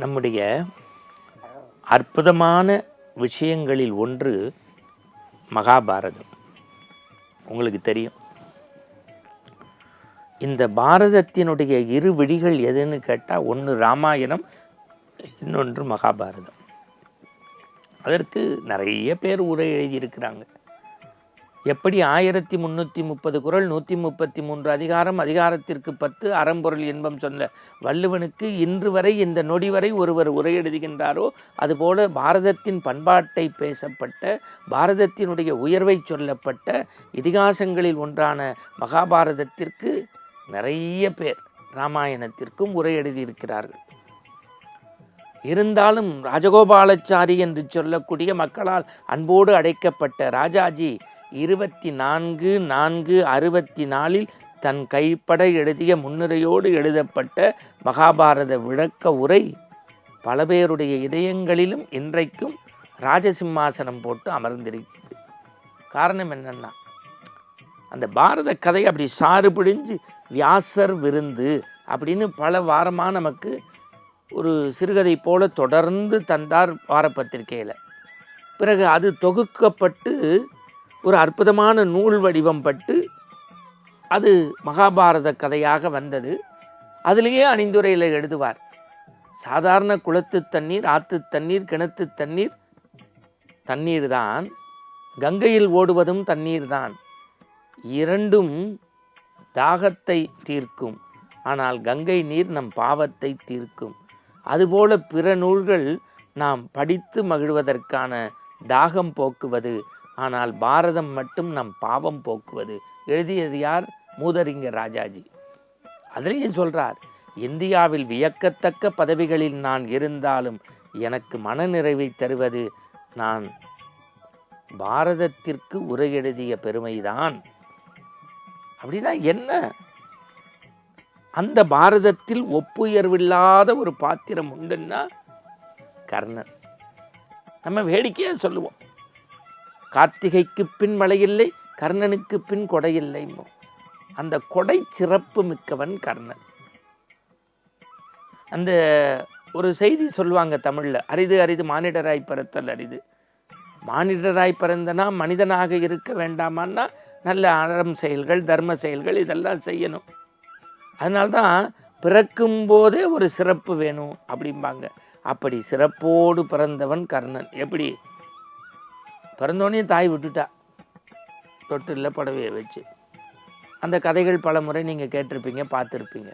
நம்முடைய அற்புதமான விஷயங்களில் ஒன்று மகாபாரதம். உங்களுக்கு தெரியும், இந்த பாரதத்தினுடைய இரு விழிகள் எதுன்னு கேட்டால், ஒன்று ராமாயணம், இன்னொன்று மகாபாரதம். அதற்கு நிறைய பேர் உரை எழுதியிருக்கிறாங்க. எப்படி 1330 குறள், 133 அதிகாரம், அதிகாரத்திற்கு 10, அறம்பொருள் இன்பம் சொன்ன வள்ளுவனுக்கு இன்று வரை இந்த நொடி வரை ஒருவர் உரை எழுதுகின்றாரோ, அதுபோல பாரதத்தின் பண்பாட்டை பேசப்பட்ட, பாரதத்தினுடைய உயர்வை சொல்லப்பட்ட இதிகாசங்களில் ஒன்றான மகாபாரதத்திற்கு நிறைய பேர் ராமாயணத்திற்கும் உரை எழுதியிருக்கிறார்கள். இருந்தாலும் ராஜகோபாலாச்சாரி என்று சொல்லக்கூடிய மக்களால் அன்போடு அழைக்கப்பட்ட ராஜாஜி 24/4/64 தன் கைப்பட எழுதிய முன்னுரையோடு எழுதப்பட்ட மகாபாரத விளக்க உரை பல பேருடைய இதயங்களிலும் இன்றைக்கும் ராஜசிம்மாசனம் போட்டு அமர்ந்திருக்கிறது. காரணம் என்னன்னா, அந்த பாரத கதை அப்படி சாறு பிடிஞ்சு வியாசர் விருந்து அப்படின்னு பல வாரமாக நமக்கு ஒரு சிறுகதை போல தொடர்ந்து தந்தார் வாரப்பத்திரிகையில். பிறகு அது தொகுக்கப்பட்டு ஒரு அற்புதமான நூல் வடிவம் பட்டு அது மகாபாரத கதையாக வந்தது. அதிலேயே அணிந்துரையில் எழுதுவார், சாதாரண குளத்து தண்ணீர், ஆற்று தண்ணீர், கிணத்து தண்ணீர் தண்ணீர் தான், கங்கையில் ஓடுவதும் தண்ணீர் தான். இரண்டும் தாகத்தை தீர்க்கும், ஆனால் கங்கை நீர் நம் பாவத்தை தீர்க்கும். அதுபோல பிற நூல்கள் நாம் படித்து மகிழ்வதற்கான தாகம் போக்குவது, ஆனால் பாரதம் மட்டும் நம் பாவம் போக்குவது. எழுதியது யார்? மூதறிஞர் ராஜாஜி. அதிலேயும் சொல்றார், இந்தியாவில் வியக்கத்தக்க பதவிகளில் நான் இருந்தாலும் எனக்கு மனநிறைவை தருவது நான் பாரதத்திற்கு உரை எழுதிய பெருமைதான். அப்படின்னா என்ன? அந்த பாரதத்தில் ஒப்புயர்வில்லாத ஒரு பாத்திரம் உண்டுன்னா கர்ணன். நம்ம வேடிக்கையாக சொல்லுவோம், கார்த்திகைக்கு பின் மழையில்லை, கர்ணனுக்கு பின் கொடையில்லை. அந்த கொடை சிறப்பு மிக்கவன் கர்ணன். அந்த ஒரு செய்தி சொல்லுவாங்க தமிழில், அரிது அரிது மானிடராய் பிறத்தல் அரிது. மானிடராய் பிறந்தனா மனிதனாக இருக்க வேண்டாமான்னா நல்ல அறம் செயல்கள், தர்ம செயல்கள் இதெல்லாம் செய்யணும். அதனால்தான் பிறக்கும் போதே ஒரு சிறப்பு வேணும் அப்படிம்பாங்க. அப்படி சிறப்போடு பிறந்தவன் கர்ணன். எப்படி பிறந்தோடனே தாய் விட்டுட்டா, தொட்டில்ல புடவையை வச்சு. அந்த கதைகள் பல முறை நீங்கள் கேட்டிருப்பீங்க, பார்த்துருப்பீங்க.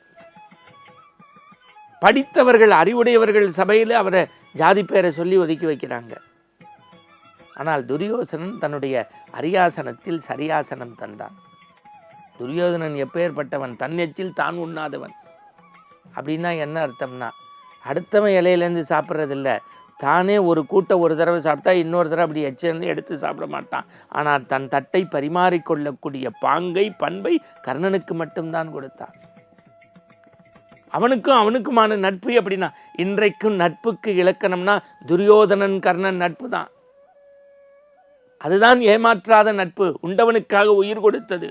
படித்தவர்கள், அறிவுடையவர்கள் சபையில் அவரை ஜாதி பேரை சொல்லி ஒதுக்கி வைக்கிறாங்க. ஆனால் துரியோசனன் தன்னுடைய அரியாசனத்தில் சரியாசனம் தந்தான். துரியோதனன் எப்பேற்பட்டவன்? தன்னெச்சில் தான் உண்ணாதவன். அப்படின்னா என்ன அர்த்தம்னா, அடுத்தவன் இலையிலேருந்து சாப்பிட்றதில்ல, தானே ஒரு கூட்டை ஒரு தடவை சாப்பிட்டா இன்னொரு தடவை அப்படி எச்சிருந்து எடுத்து சாப்பிட மாட்டான். ஆனால் தன் தட்டை பரிமாறிக்கொள்ளக்கூடிய பாங்கை, பண்பை கர்ணனுக்கு மட்டும்தான் கொடுத்தான். அவனுக்கும் அவனுக்குமான நட்பு அப்படின்னா, இன்றைக்கும் நட்புக்கு இலக்கணம்னா துரியோதனன் கர்ணன் நட்பு தான். அதுதான் ஏமாற்றாத நட்பு, உண்டவனுக்காக உயிர் கொடுத்தது.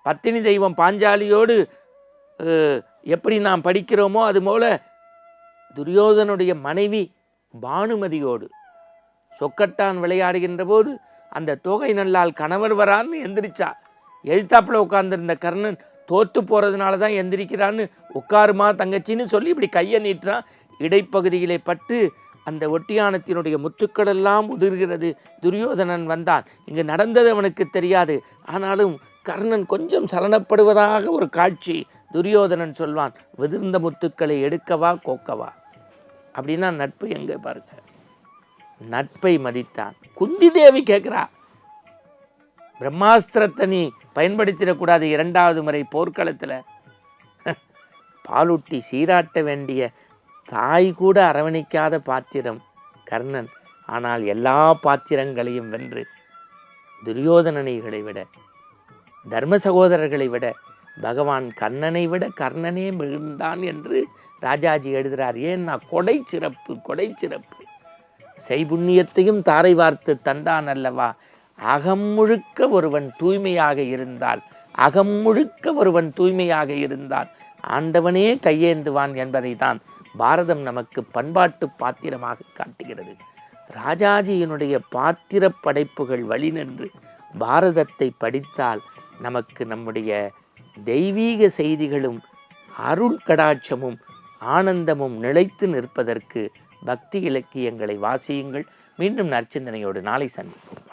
பத்தினி தெய்வம் பாஞ்சாலியோடு எப்படி நாம் படிக்கிறோமோ அதுபோல துரியோதனுடைய மனைவி பானுமதியோடு சொக்கட்டான் விளையாடுகின்ற போது அந்த தோகை நல்லால் கணவர் வரான்னு எந்திரிச்சா. எழுத்தாப்புல உட்கார்ந்திருந்த கர்ணன் தோத்து போகிறதுனால தான் எந்திரிக்கிறான்னு, உட்காருமா தங்கச்சின்னு சொல்லி இப்படி கையை நீட்டுறான். இடைப்பகுதியிலே பட்டு அந்த ஒட்டியானத்தினுடைய முத்துக்கள் எல்லாம் உதிர்கிறது. துரியோதனன் வந்தான். இங்கு நடந்தது அவனுக்கு தெரியாது. ஆனாலும் கர்ணன் கொஞ்சம் சலனப்படுவதாக ஒரு காட்சி. துரியோதனன் சொல்வான், விதிர்ந்த முத்துக்களை எடுக்கவா கோக்கவா? அப்படின்னா நட்பு எங்கே பாருங்க. நட்பை மதித்தான். குந்தி தேவி கேட்குறா, பிரம்மாஸ்திரத்தை நீ பயன்படுத்திடக்கூடாது 2வது முறை போர்க்களத்தில். பாலூட்டி சீராட்ட வேண்டிய தாய் கூட அரவணைக்காத பாத்திரம் கர்ணன். ஆனால் எல்லா பாத்திரங்களையும் வென்று துரியோதனனைகளை விட, தர்ம சகோதரர்களை விட, பகவான் கண்ணனை விட கர்ணனே மிகுந்தான் என்று ராஜாஜி எழுதுகிறார். ஏன்னா கொடை சிறப்பு, கொடை சிறப்பு. செய்புண்ணியத்தையும் தாரை வார்த்து தந்தான் அல்லவா. அகம் முழுக்க ஒருவன் தூய்மையாக இருந்தால், அகம் முழுக்க ஒருவன் தூய்மையாக இருந்தால் ஆண்டவனே கையேந்துவான் என்பதை தான் பாரதம் நமக்கு பண்பாட்டு பாத்திரமாக காட்டுகிறது. ராஜாஜியினுடைய பாத்திர படைப்புகள் வழி நின்று பாரதத்தை படித்தால் நமக்கு நம்முடைய தெய்வீக செய்திகளும் அருள் கடாட்சமும் ஆனந்தமும் நிலைத்து நிற்பதற்கு பக்தி இலக்கியங்களை வாசியுங்கள். மீண்டும் நற்சிந்தனையோடு நாளை சந்திப்போம்.